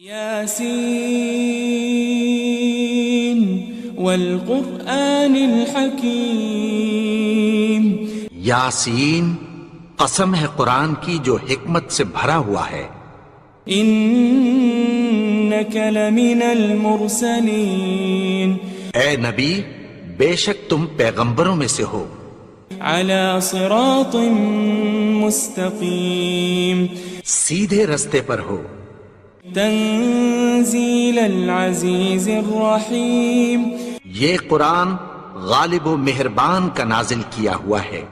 یاسین والقرآن الحکیم، یاسین قسم ہے قرآن کی جو حکمت سے بھرا ہوا ہے۔ انک لمن المرسلین، اے نبی بے شک تم پیغمبروں میں سے ہو، علی صراط مستقیم، سیدھے رستے پر ہو، تنزیل العزیز الرحیم، یہ قرآن غالب و مہربان کا نازل کیا ہوا ہے،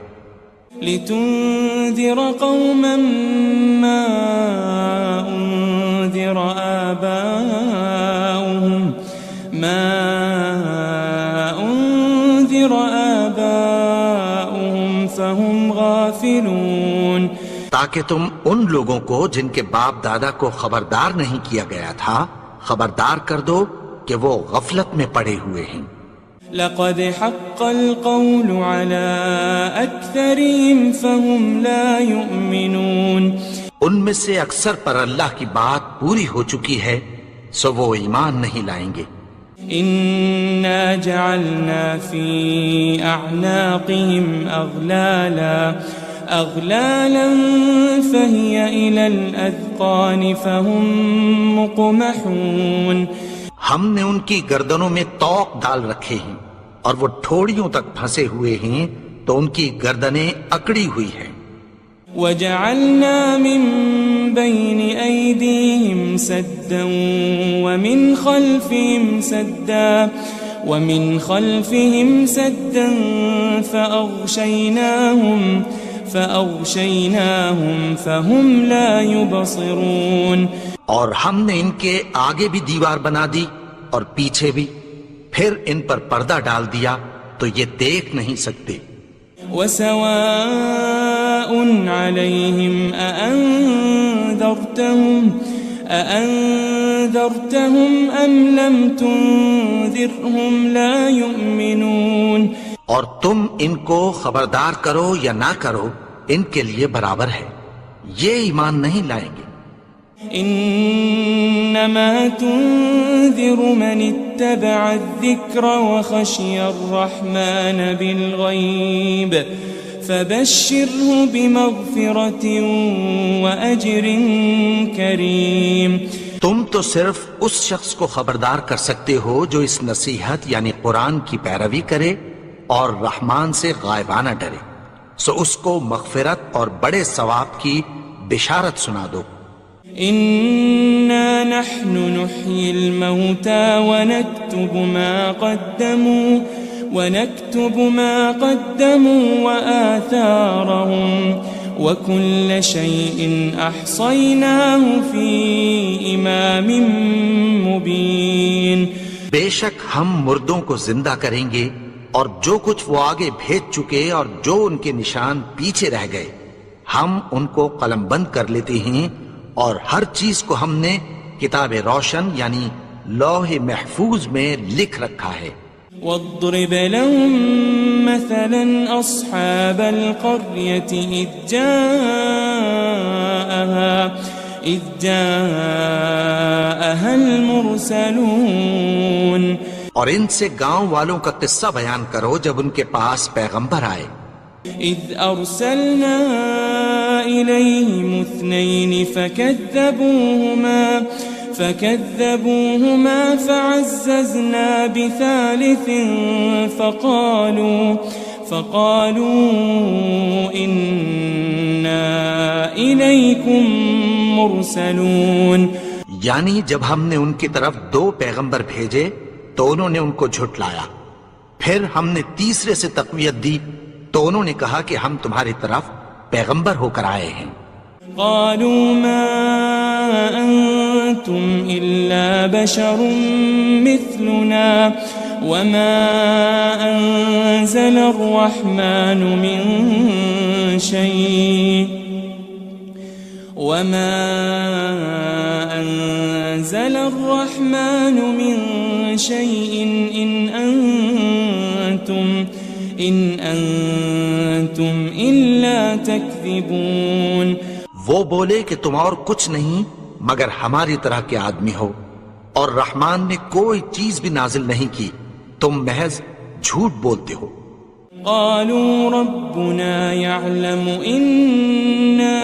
لتنذر قوما ما انذر آباؤهم فهم غافلون، تاکہ تم ان لوگوں کو جن کے باپ دادا کو خبردار نہیں کیا گیا تھا خبردار کر دو کہ وہ غفلت میں پڑے ہوئے ہیں۔ لقد حق القول على اکثرهم فهم لا يؤمنون، ان میں سے اکثر پر اللہ کی بات پوری ہو چکی ہے سو وہ ایمان نہیں لائیں گے۔ انا جعلنا في اعناقهم اغلالا فهي الى الاذقان فهم مقمحون، ہم نے ان کی گردنوں میں طوق ڈال رکھے ہیں اور وہ ٹھوڑیوں تک پھنسے ہوئے ہیں تو ان کی گردنیں اکڑی ہوئی ہیں۔ وجعلنا من بين أيديهم سدا ومن خلفهم سدا فأغشيناهم فهم لا يبصرون، اور ہم نے ان کے آگے بھی دیوار بنا دی اور پیچھے بھی، پھر ان پر پردہ ڈال دیا تو یہ دیکھ نہیں سکتے۔ وسواء عليهم أأنذرتهم أم لم تنذرهم لا يؤمنون، اور تم ان کو خبردار کرو یا نہ کرو ان کے لیے برابر ہے، یہ ایمان نہیں لائیں گے۔ انما تنذر من اتبع الذکر وخشی الرحمن بالغیب فبشره بمغفرة وأجر کریم، تم تو صرف اس شخص کو خبردار کر سکتے ہو جو اس نصیحت یعنی قرآن کی پیروی کرے اور رحمان سے غائبانہ ڈرے، سو اس کو مغفرت اور بڑے ثواب کی بشارت سنا دو۔ إنا نحن نحيي الموتى ونكتب ما قدموا وآثارهم وكل شيء أحصيناه في إمام مبين، بے شک ہم مردوں کو زندہ کریں گے اور جو کچھ وہ آگے بھیج چکے اور جو ان کے نشان پیچھے رہ گئے ہم ان کو قلم بند کر لیتے ہیں، اور ہر چیز کو ہم نے کتاب روشن یعنی لوح محفوظ میں لکھ رکھا ہے۔ واضرب لهم مثلا أصحاب القرية إذ جاءها المرسلون، اور ان سے گاؤں والوں کا قصہ بیان کرو جب ان کے پاس پیغمبر آئے۔ إذ أرسلنا إليهم 2 فكذبوهما فعززنا بثالث فقالوا إنا إليكم مرسلون، یعنی جب ہم نے ان کی طرف 2 پیغمبر بھیجے تو انہوں نے ان کو جھٹلایا، پھر ہم نے تیسرے سے تقویت دی تو انہوں نے کہا کہ ہم تمہاری طرف پیغمبر ہو کر آئے ہیں۔ قالوا ما أنتم إلا بشر مثلنا وما أنزل الرحمن من شيء إن أنتم إلا تكذبون، وہ بولے کہ تم اور کچھ نہیں مگر ہماری طرح کے آدمی ہو، اور رحمان نے کوئی چیز بھی نازل نہیں کی، تم محض جھوٹ بولتے ہو۔ قالوا ربنا يعلم إنا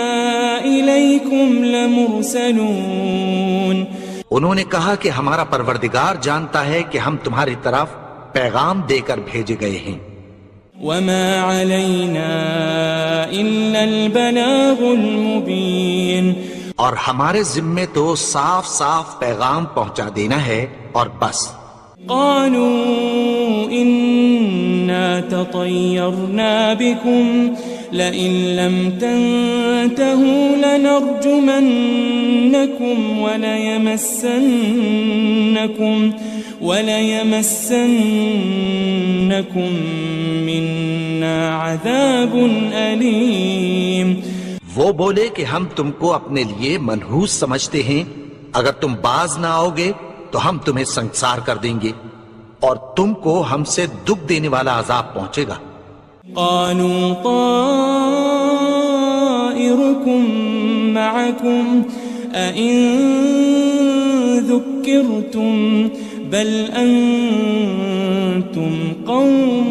إليكم لمرسلون، انہوں نے کہا کہ ہمارا پروردگار جانتا ہے کہ ہم تمہاری طرف پیغام دے کر بھیجے گئے ہیں۔ وما علينا إلا البلاغ المبين، اور ہمارے ذمے تو صاف صاف پیغام پہنچا دینا ہے اور بس۔ قالوا إنا تطيرنا بكم لئن لم تنتهوا لنرجمنكم وليمسنكم منا عذاب أليم۔ وہ بولے کہ ہم تم کو اپنے لیے منحوس سمجھتے ہیں، اگر تم باز نہ آؤ گے تو ہم تمہیں سنسار کر دیں گے اور تم کو ہم سے دکھ دینے والا عذاب پہنچے گا۔ قالوا طائركم معكم أئن ذكرتم بل أنتم قوم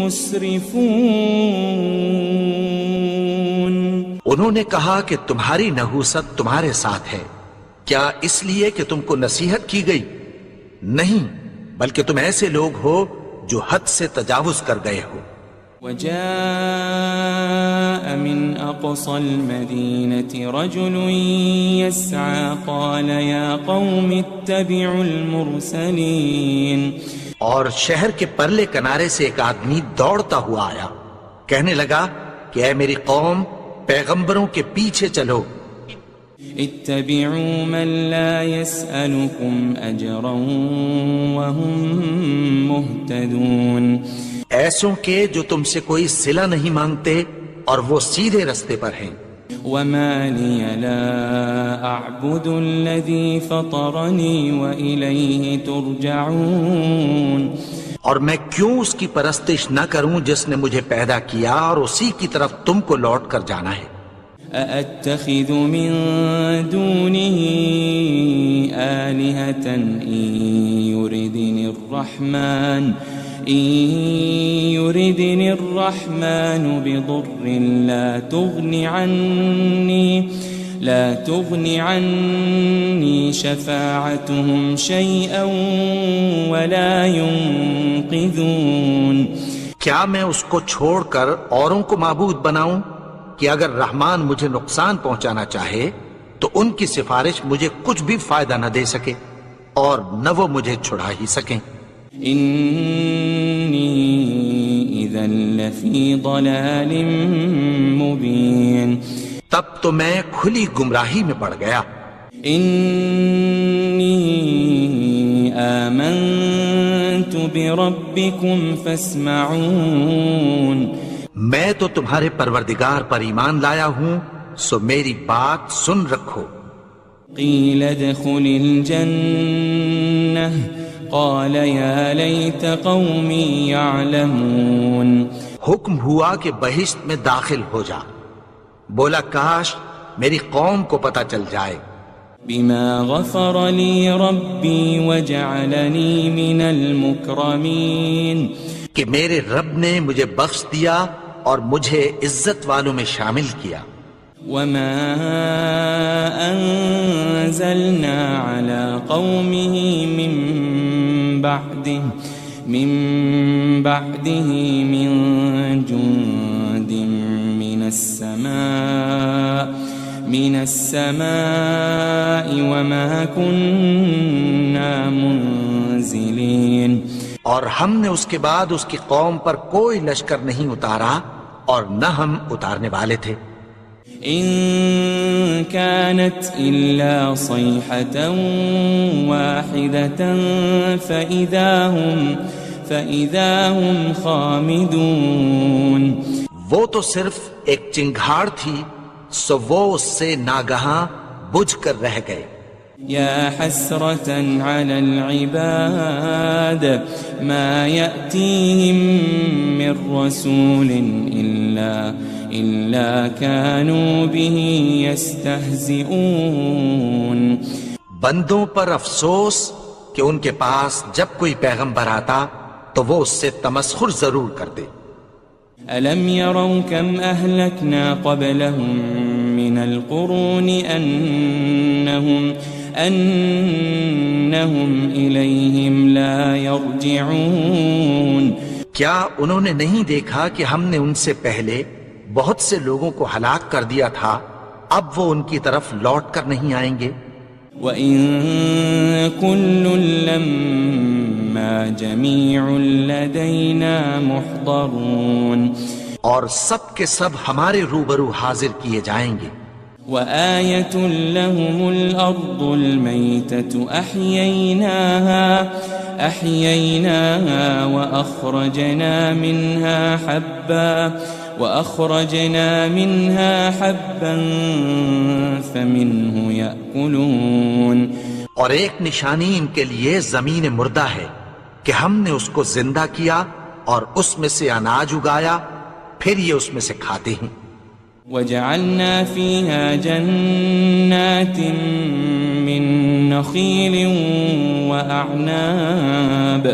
مسرفون۔ انہوں نے کہا کہ تمہاری نحوست تمہارے ساتھ ہے، کیا اس لیے کہ تم کو نصیحت کی گئی؟ نہیں، بلکہ تم ایسے لوگ ہو جو حد سے تجاوز کر گئے ہو۔ وجاء من أقصى المدينة رجل يسعى قال يا قوم اتبعوا المرسلين، اور شہر کے پرلے کنارے سے ایک آدمی دوڑتا ہوا آیا، کہنے لگا کہ اے میری قوم، پیغمبروں کے پیچھے چلو۔ اتبعوا من لا يسألكم أجرا وهم مهتدون، ایسوں کے جو تم سے کوئی صلہ نہیں مانگتے اور وہ سیدھے رستے پر ہیں۔ وما لي لا أعبد الذي فطرني وإليه ترجعون، اور میں کیوں اس کی پرستش نہ کروں جس نے مجھے پیدا کیا اور اسی کی طرف تم کو لوٹ کر جانا ہے۔ أأتخذ من دونه آلهة إن يردني الرحمن بضر لا تغن عني شفاعتهم شيئا ولا ينقذون۔ کیا میں اس کو چھوڑ کر اوروں کو معبود بناؤں کہ اگر رحمان مجھے نقصان پہنچانا چاہے تو ان کی سفارش مجھے کچھ بھی فائدہ نہ دے سکے اور نہ وہ مجھے چھڑا ہی سکیں۔ إني إذا لفي ضلال مبين، تب تو میں کھلی گمراہی میں پڑ گیا۔ إني آمنت بربكم فاسمعون، میں تو تمہارے پروردگار پر ایمان لایا ہوں، سو میری بات سن رکھو۔ قيل ادخل الجنة قال يا ليت قومي يعلمون، حکم ہوا کہ بہشت میں داخل ہو جا، بولا کاش میری قوم کو پتہ چل جائے۔ بما غفر لي ربي وجعلني من المكرمين، کہ میرے رب نے مجھے بخش دیا اور مجھے عزت والوں میں شامل کیا۔ وما أنزلنا على قومه من بعده من جند من السماء وما كنا منزلين، اور ہم نے اس کے بعد اس کی قوم پر کوئی لشکر نہیں اتارا اور نہ ہم اتارنے والے تھے۔ إن كانت إلا صيحة واحدة فإذا هم خامدون، وہ تو صرف ایک چنگھاڑ تھی، سو وہ اس سے ناگہاں بجھ کر رہ گئے۔ يا حسرة على العباد ما يأتيهم من رسول إلا كانوا به يستهزئون بندوں پر افسوس کہ ان کے پاس جب کوئی پیغمبر آتا تو وہ اس سے تمسخر ضرور کرتے. ألم يروا كم أهلكنا قبلهم من القرون أنهم إليهم لا يرجعون کیا انہوں نے نہیں دیکھا کہ ہم نے ان سے پہلے بہت سے لوگوں کو ہلاک کر دیا تھا، اب وہ ان کی طرف لوٹ کر نہیں آئیں گے. وَإِن كُلٌّ لَمَّا جَمِيعٌ لَدَيْنَا مُحْضَرُونَ اور سب کے سب ہمارے روبرو حاضر کیے جائیں گے. وَآيَةٌ لَهُمُ الْأَرْضُ الْمَيْتَةُ أَحْيَيْنَاهَا وَأَخْرَجْنَا مِنْهَا حَبًّا فَمِنْهُ يَأْكُلُونَ اور ایک نشانی ان کے لیے زمین مردہ ہے کہ ہم نے اس کو زندہ کیا اور اس میں سے اناج اگایا، پھر یہ اس میں سے کھاتے ہیں. وَجَعَلْنَا فِيهَا جَنَّاتٍ مِّن نَخِيلٍ وَأَعْنَابٍ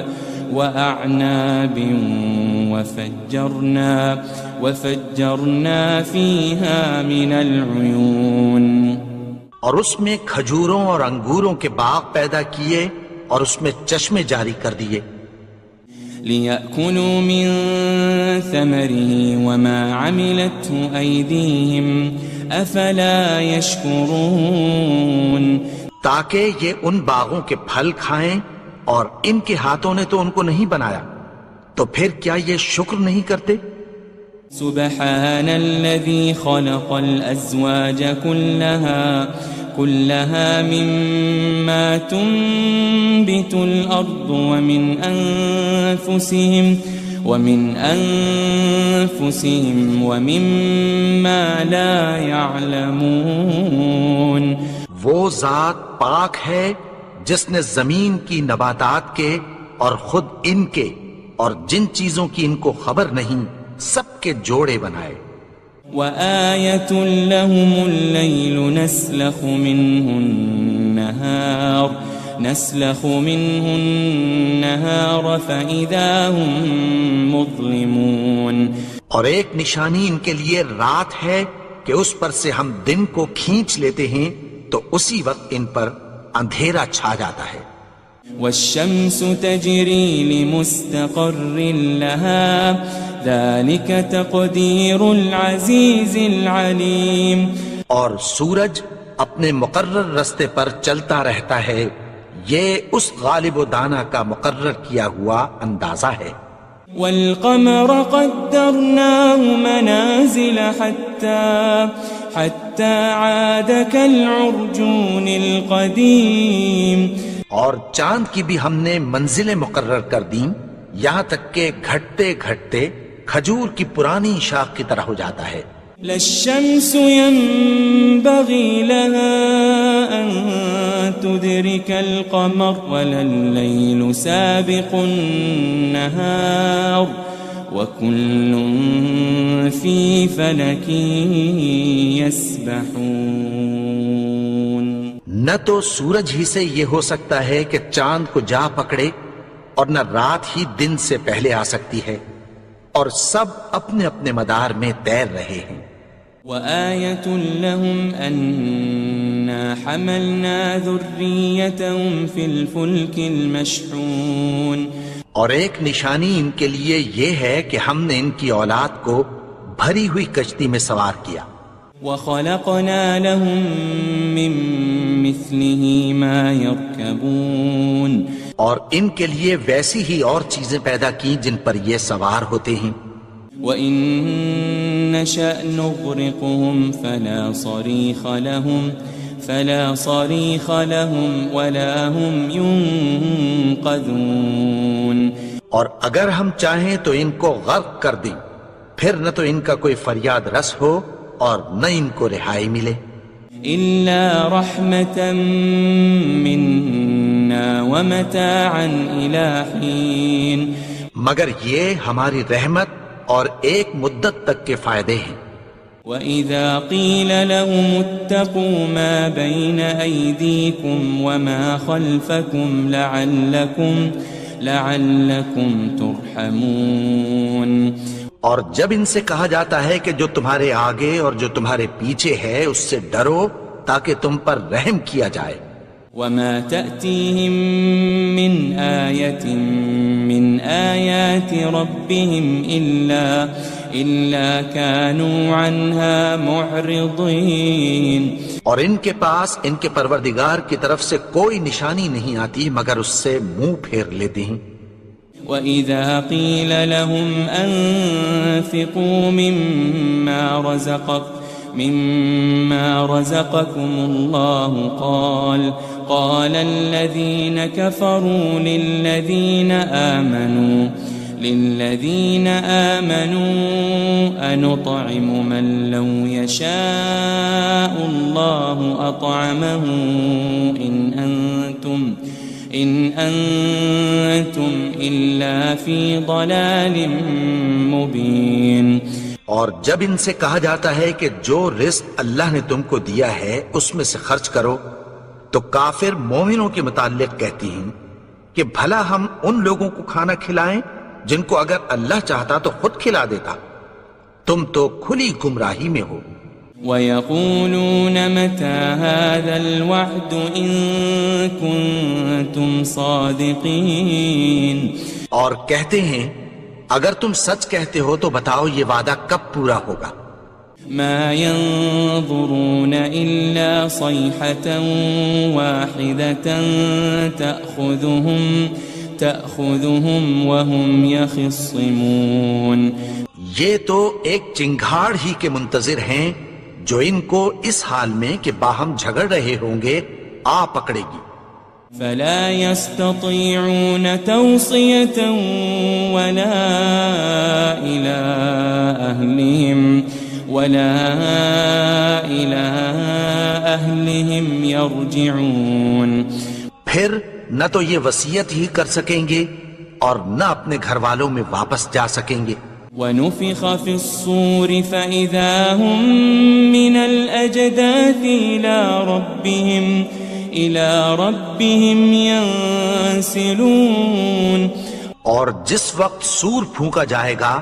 وَفَجَّرْنَا فِيهَا مِنَ الْعُيُونِ اور اس میں کھجوروں اور انگوروں کے باغ پیدا کیے اور اس میں چشمے جاری کر دیے. لِيَأْكُلُوا مِن ثَمَرِهِ وَمَا عَمِلَتْهُ أَيْدِيهِمْ أَفَلَا يَشْكُرُونَ تاکہ یہ ان باغوں کے پھل کھائیں اور ان کے ہاتھوں نے تو ان کو نہیں بنایا، تو پھر کیا یہ شکر نہیں کرتے؟ سبحان الذي خلق الأزواج كلها مما تنبت الأرض ومن أنفسهم ومما لا يعلمون وہ ذات پاک ہے جس نے زمین کی نباتات کے اور خود ان کے اور جن چیزوں کی ان کو خبر نہیں سب کے جوڑے بنائے. وَآيَةٌ لَهُمُ اللَّيْلُ نَسْلَخُ مِنْهُ النَّهَارَ فَإِذَا هُمْ مُظْلِمُونَ اور ایک نشانی ان کے لیے رات ہے کہ اس پر سے ہم دن کو کھینچ لیتے ہیں تو اسی وقت ان پر اندھیرا چھا جاتا ہے. وَالشَّمْسُ تَجْرِي لِمُسْتَقَرٍّ لَهَا ذَلِكَ تَقْدِيرُ الْعَزِيزِ الْعَلِيمِ اور سورج اپنے مقرر رستے پر چلتا رہتا ہے، یہ اس غالب و دانا کا مقرر کیا ہوا اندازہ ہے. وَالْقَمَرَ قَدَّرْنَاهُ مَنَازِلَ حَتَّى عَادَ كَالْعُرْجُونِ الْقَدِيمِ اور چاند کی بھی ہم نے منزلیں مقرر کر دیں، یہاں تک کہ گھٹتے گھٹتے کھجور کی پرانی شاخ کی طرح ہو جاتا ہے. لَلشَّمْسُ يَنبَغِي لَهَا أَن تُدْرِكَ الْقَمَرَ وَلَلَّيْلُ سَابِقُ النَّهَارِ وَكُلٌّ فِي فَلَكٍ يَسْبَحُونَ نہ تو سورج ہی سے یہ ہو سکتا ہے کہ چاند کو جا پکڑے، اور نہ رات ہی دن سے پہلے آ سکتی ہے، اور سب اپنے اپنے مدار میں تیر رہے ہیں. وَآيَةٌ لَهُمْ أَنَّا حَمَلْنَا ذُرِّيَّتَهُمْ فِي الْفُلْكِ الْمَشْحُونِ اور ایک نشانی ان کے لیے یہ ہے کہ ہم نے ان کی اولاد کو بھری ہوئی کشتی میں سوار کیا. وَخَلَقْنَا لَهُم مِّن مِّثْلِهِ مَا يَرْكَبُونَ اور ان کے لیے ویسی ہی اور چیزیں پیدا کی جن پر یہ سوار ہوتے ہیں. وَإِن نَّشَأْ نُغْرِقْهُمْ فَلَا صَرِيخَ لَهُمْ وَلَا هُمْ يُنقَذُونَ اور اگر ہم چاہیں تو ان کو غرق کر دیں، پھر نہ تو ان کا کوئی فریاد رس ہو اور نہ ان کو رہائی ملے. إِلَّا رَحْمَةً مِّنَّا وَمَتَاعًا إِلَىٰ حِينٍ مگر یہ ہماری رحمت اور ایک مدت تک کے فائدے ہیں. وَإِذَا قِيلَ لَهُمُ اتَّقُوا مَا بَيْنَ أَيْدِيكُمْ وَمَا خَلْفَكُمْ لَعَلَّكُمْ تُرْحَمُونَ اور جب ان سے کہا جاتا ہے کہ جو تمہارے آگے اور جو تمہارے پیچھے ہے اس سے ڈرو تاکہ تم پر رحم کیا جائے. وَمَا تَأْتِيهِم مِّنْ آيَةٍ مِّنْ آيَاتِ رَبِّهِمْ إِلَّا كَانُوا عَنْهَا مُعْرِضِينَ. اور ان کے پاس ان کے پروردگار کی طرف سے کوئی نشانی نہیں آتی مگر اس سے منہ پھیر لیتے ہیں. وَإِذَا قِيلَ لَهُمْ أَنفِقُوا مِمَّا رَزَقَكُمُ اللَّهُ قَالَ الَّذِينَ كَفَرُوا لِلَّذِينَ آمَنُوا أَنُطْعِمُ مَن لَّوْ يَشَاءُ اللَّهُ أَطْعَمَهُ إِنْ أَنْتُمْ إِلَّا فِي ضَلَالٍ مُبِينٍ. اور جب ان سے کہا جاتا ہے کہ جو رزق اللہ نے تم کو دیا ہے اس میں سے خرچ کرو تو کافر مومنوں کے متعلق کہتی ہیں کہ بھلا ہم ان لوگوں کو کھانا کھلائیں جن کو اگر اللہ چاہتا تو خود کھلا دیتا. تم تو کھلی گمراہی میں ہو. وَيَقُولُونَ مَتَى هَذَا الْوَعْدُ إِن كُنتُمْ صَادِقِينَ. اور کہتے ہیں اگر تم سچ کہتے ہو تو بتاؤ یہ وعدہ کب پورا ہوگا. مَا يَنظُرُونَ إِلَّا صَيْحَةً وَاحِدَةً تَأْخُذُهُمْ وَهُمْ يَخِصِّمُونَ. یہ تو ایک چنگھاڑ ہی کے منتظر ہیں جو ان کو اس حال میں کہ باہم جھگڑ رہے ہوں گے آ پکڑے گی. فَلَا يَسْتَطِيعُونَ تَوْصِيَةً وَلَا إِلَىٰ أَهْلِهِمْ يَرْجِعُونَ. پھر نہ تو یہ وصیت ہی کر سکیں گے اور نہ اپنے گھر والوں میں واپس جا سکیں گے. وَنُفِخَ فِي الصُّورِ فَإِذَا هُم مِّنَ الْأَجْدَاثِ إِلَىٰ رَبِّهِمْ يَنسِلُونَ. اور جس وقت سور پھونکا جائے گا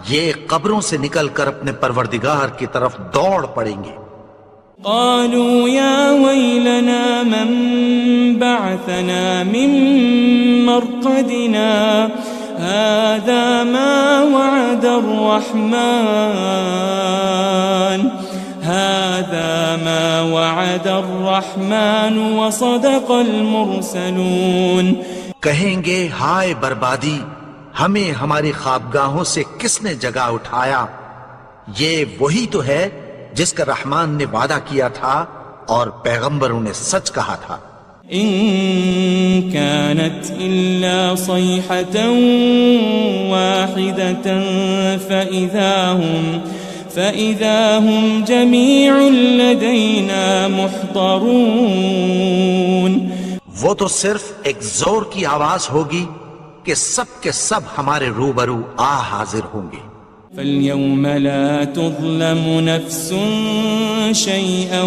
یہ قبروں سے نکل کر اپنے پروردگار کی طرف دوڑ پڑیں گے. قالوا يا ويلنا من بعثنا من مرقدنا هذا ما وعد الرحمن وصدق المرسلون. کہیں گے ہائے بربادی، ہمیں ہماری خوابگاہوں سے کس نے جگا اٹھایا؟ یہ وہی تو ہے جس کا رحمان نے وعدہ کیا تھا اور پیغمبروں نے سچ کہا تھا. ان كانت الا صيحة واحدة فإذا هم جميع لدينا محضرون. وہ تو صرف ایک زور کی آواز ہوگی کہ سب کے سب ہمارے روبرو حاضر ہوں گے. فَالْيَوْمَ لَا تُظْلَمُ نَفْسٌ شَيْئًا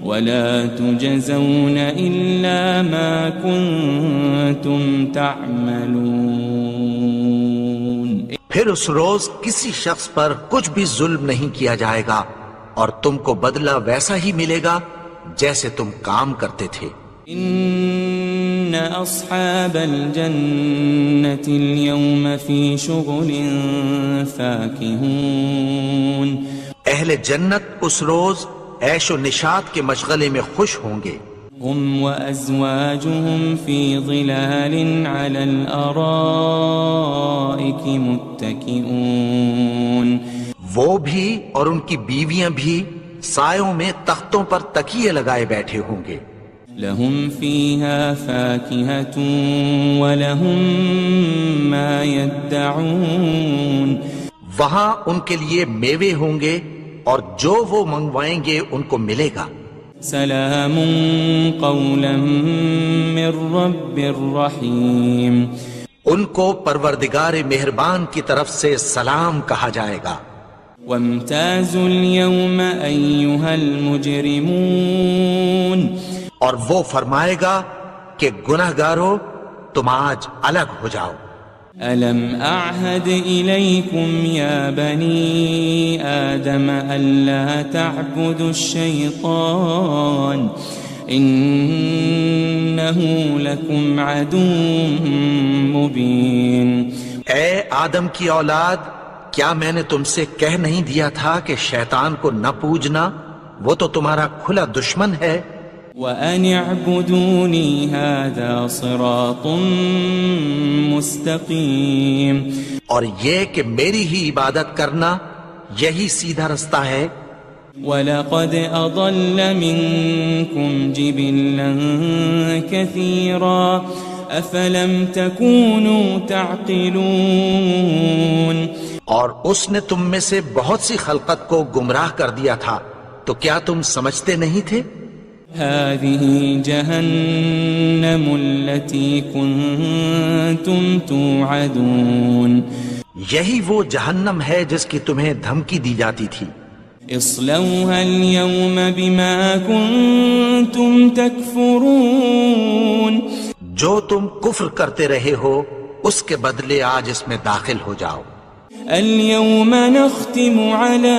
وَلَا تُجَزَوْنَ إِلَّا مَا كُنتُمْ تَعْمَلُونَ. پھر اس روز کسی شخص پر کچھ بھی ظلم نہیں کیا جائے گا اور تم کو بدلہ ویسا ہی ملے گا جیسے تم کام کرتے تھے. ان اصحاب الجنة اليوم في شغل فاكهون. اہل جنت اس روز عیش و نشاط کے مشغلے میں خوش ہوں گے. هم وازواجهم في ظلال على الارائك متكئون. وہ بھی اور ان کی بیویاں بھی سایوں میں تختوں پر تکیے لگائے بیٹھے ہوں گے. لهم فيها فاكهة ولهم ما يدعون. وہاں ان کے لیے میوے ہوں گے اور جو وہ منگوائیں گے ان کو ملے گا. سلام قولا من رب الرحیم. ان کو پروردگار مہربان کی طرف سے سلام کہا جائے گا. وامتازوا اليوم أيها المجرمون اور وہ فرمائے گا کہ گنہگارو تم آج الگ ہو جاؤ. ألم أعهد إليكم يا بني آدم ألا تعبدوا الشيطان إنه لكم عدو مبين. اے آدم کی اولاد، کیا میں نے تم سے کہہ نہیں دیا تھا کہ شیطان کو نہ پوجنا، وہ تو تمہارا کھلا دشمن ہے. وَأَنِ اعْبُدُونِي هَذَا صِرَاطٌ مُسْتَقِيمٌ. اور یہ کہ میری ہی عبادت کرنا یہی سیدھا رستہ ہے. وَلَقَدْ أَضَلَّ مِنْكُمْ جِبِلًّا كَثِيرًا أَفَلَمْ تَكُونُوا تَعْقِلُونَ. اور اس نے تم میں سے بہت سی خلقت کو گمراہ کر دیا تھا، تو کیا تم سمجھتے نہیں تھے؟ هذه جهنم التي كنتم توعدون. یہی وہ جہنم ہے جس کی تمہیں دھمکی دی جاتی تھی. اصلوها اليوم بما كنتم تكفرون. جو تم کفر کرتے رہے ہو اس کے بدلے آج اس میں داخل ہو جاؤ. اليوم نختم على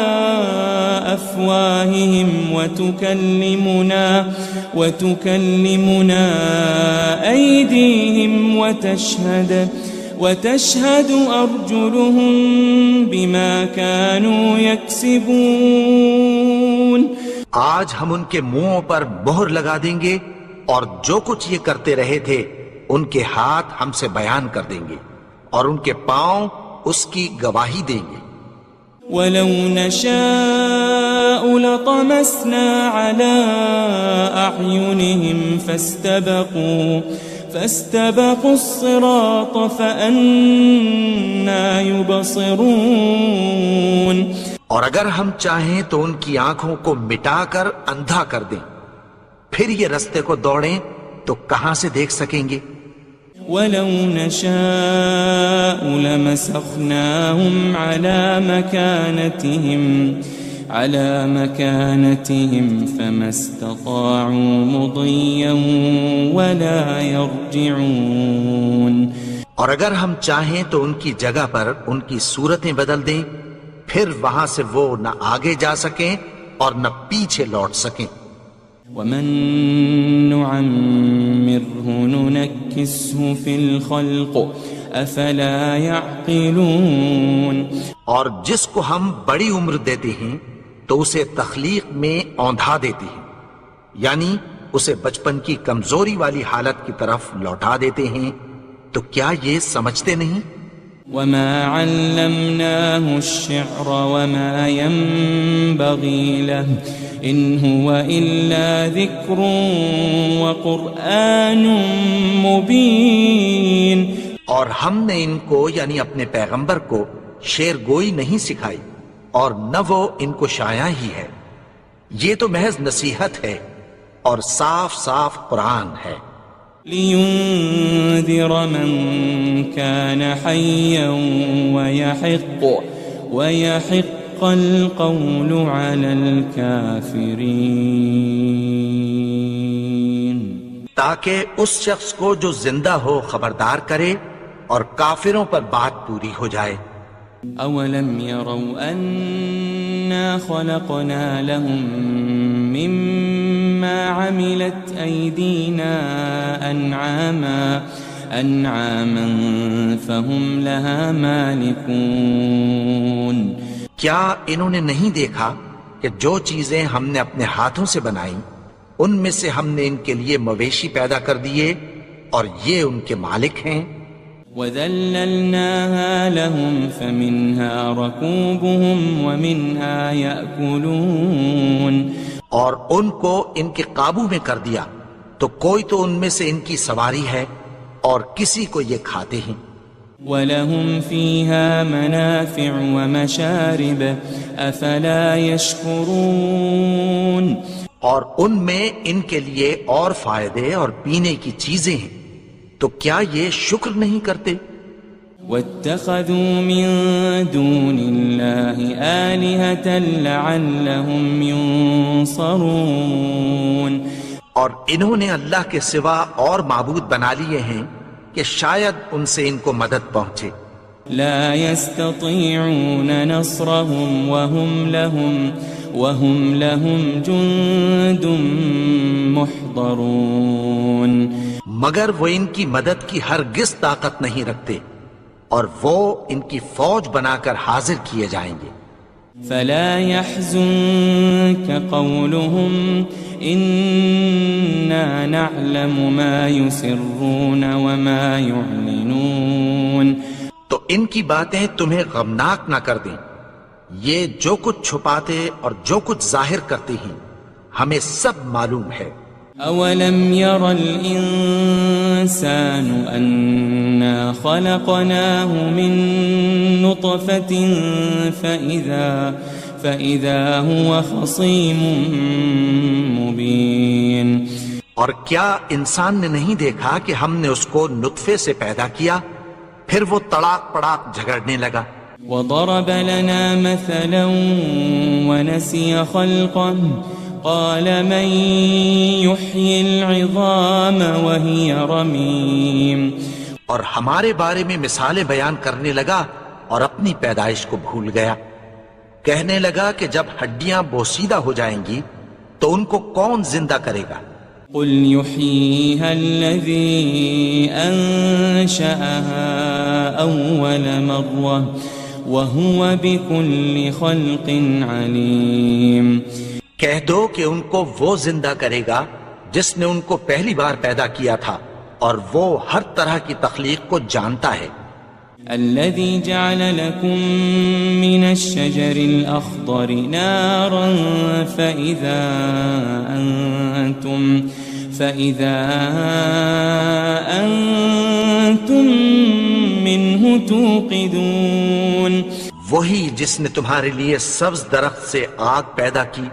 أفواههم وتكلمنا أيديهم وتشهد أرجلهم بما كانوا يكسبون. آج ہم ان کے منہوں پر مہر لگا دیں گے اور جو کچھ یہ کرتے رہے تھے ان کے ہاتھ ہم سے بیان کر دیں گے اور ان کے پاؤں اس کی گواہی دیں گے. وَلَوْ نَشَاءُ لَطَمَسْنَا عَلَىٰ أَعْيُنِهِمْ فَاسْتَبَقُوا الصِّرَاطَ فَأَنَّىٰ يُبْصِرُونَ. اور اگر ہم چاہیں تو ان کی آنکھوں کو مٹا کر اندھا کر دیں، پھر یہ رستے کو دوڑیں تو کہاں سے دیکھ سکیں گے. وَلَوْ نَشَاءُ لَمَسَخْنَاهُمْ عَلَى مَكَانَتِهِمْ فَمَا اسْتَطَاعُوا مُضِيًّا وَلَا يَرْجِعُونَ. اور اگر ہم چاہیں تو ان کی جگہ پر ان کی صورتیں بدل دیں، پھر وہاں سے وہ نہ آگے جا سکیں اور نہ پیچھے لوٹ سکیں. وَمَن نُعَمِّرْهُ نُنَكِّسْهُ فِي الْخَلْقِ أَفَلَا يَعْقِلُونَ. اور جس کو ہم بڑی عمر دیتے ہیں تو اسے تخلیق میں اوندھا دیتے ہیں، یعنی اسے بچپن کی کمزوری والی حالت کی طرف لوٹا دیتے ہیں. تو کیا یہ سمجھتے نہیں؟ وَمَا عَلَّمْنَاهُ الشِّعْرَ وَمَا يَنبَغِي لَهُ إِنْ هُوَ إِلَّا ذِكْرٌ وَقُرْآنٌ مُبِينٌ. اور ہم نے ان کو یعنی اپنے پیغمبر کو شعر گوئی نہیں سکھائی اور نہ وہ ان کو شایع ہی ہے، یہ تو محض نصیحت ہے اور صاف صاف قرآن ہے. لِيُنذِرَ مَن كَانَ حَيًّا وَيَحِقَّ الْقَوْلُ عَلَى الْكَافِرِينَ. تاکہ اس شخص کو جو زندہ ہو خبردار کرے اور کافروں پر بات پوری ہو جائے. أَوَلَمْ يَرَوْا أَنَّا خَلَقْنَا لَهُم مِّمَّا عَمِلَتْ أَيْدِينَا أَنْعَامًا فَهُمْ لَهَا مَالِكُونَ. کیا انہوں نے نہیں دیکھا کہ جو چیزیں ہم نے اپنے ہاتھوں سے بنائیں ان میں سے ہم نے ان کے لیے مویشی پیدا کر دیے اور یہ ان کے مالک ہیں. وَذَلَّلْنَاهَا لَهُمْ فَمِنْهَا رَكُوبُهُمْ وَمِنْهَا يَأْكُلُونَ. اور ان کو ان کے قابو میں کر دیا تو کوئی تو ان میں سے ان کی سواری ہے اور کسی کو یہ کھاتے ہیں. وَلَهُمْ فِيهَا مَنَافِعُ وَمَشَارِبُ أَفَلَا يَشْكُرُونَ. اور ان میں ان کے لیے اور فائدے اور پینے کی چیزیں ہیں، تو کیا یہ شکر نہیں کرتے؟ واتخذوا من دون الله آلهة لعلهم ينصرون اور انہوں نے اللہ کے سوا اور معبود بنا لیے ہیں کہ شاید ان سے ان کو مدد پہنچے. لا يستطيعون نصرهم وهم لهم جند محضرون مگر وہ ان کی مدد کی ہرگز طاقت نہیں رکھتے اور وہ ان کی فوج بنا کر حاضر کیے جائیں گے. فلا يحزنك قولهم إنا نعلم ما يسرون وما يعلنون تو ان کی باتیں تمہیں غمناک نہ کر دیں. یہ جو کچھ چھپاتے اور جو کچھ ظاہر کرتے ہیں ہمیں سب معلوم ہے. أولم ير الإنسان أنا خلقناه من نطفة فإذا هو خصيم مبين اور کیا انسان نے نہیں دیکھا کہ ہم نے اس کو نطفے سے پیدا کیا پھر وہ تڑاک پڑاک جھگڑنے لگا. وضرب لنا مثلا ونسي خلقه قال من يحيي العظام وهي رميم اور ہمارے بارے میں مثالیں بیان کرنے لگا اور اپنی پیدائش کو بھول گیا. کہنے لگا کہ جب ہڈیاں بوسیدہ ہو جائیں گی تو ان کو کون زندہ کرے گا. قل يحييها الذي أنشأها أول مرة وهو بكل خلق عليم کہہ دو کہ ان کو وہ زندہ کرے گا جس نے ان کو پہلی بار پیدا کیا تھا اور وہ ہر طرح کی تخلیق کو جانتا ہے. الذي جعل لكم من الشجر الأخضر نارا فإذا أنتم منه توقدون وہی جس نے تمہارے لیے سبز درخت سے آگ پیدا کی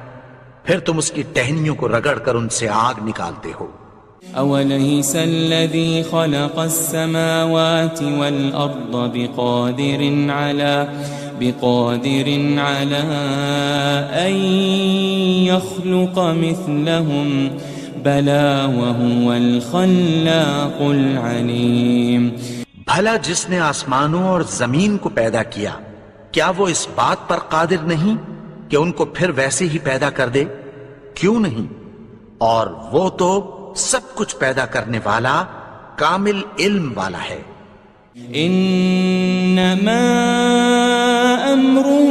پھر تم اس کی ٹہنیوں کو رگڑ کر ان سے آگ نکالتے ہو. أوليس الذي خلق السماوات والأرض بقادر على أن يخلق مثلهم بلى وهو الخلاق العليم بھلا جس نے آسمانوں اور زمین کو پیدا کیا کیا وہ اس بات پر قادر نہیں کہ ان کو پھر ویسے ہی پیدا کر دے؟ کیوں نہیں؟ اور وہ تو سب کچھ پیدا کرنے والا کامل علم والا ہے. انما امره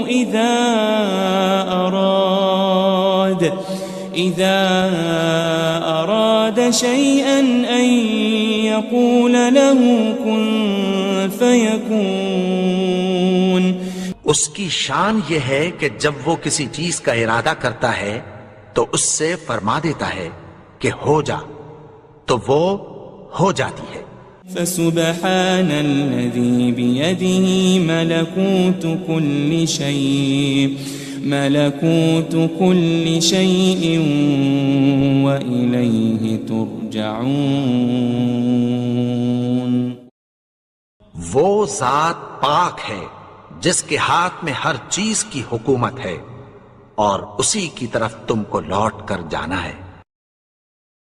اذا اراد شيئا ان يقول له كن فيكون اس کی شان یہ ہے کہ جب وہ کسی چیز کا ارادہ کرتا ہے تو اس سے فرما دیتا ہے کہ ہو جا تو وہ ہو جاتی ہے. فسبحان الذي بيده ملكوت كل شيء وإليه ترجعون وہ ذات پاک ہے جس کے ہاتھ میں ہر چیز کی حکومت ہے اور اسی کی طرف تم کو لوٹ کر جانا ہے.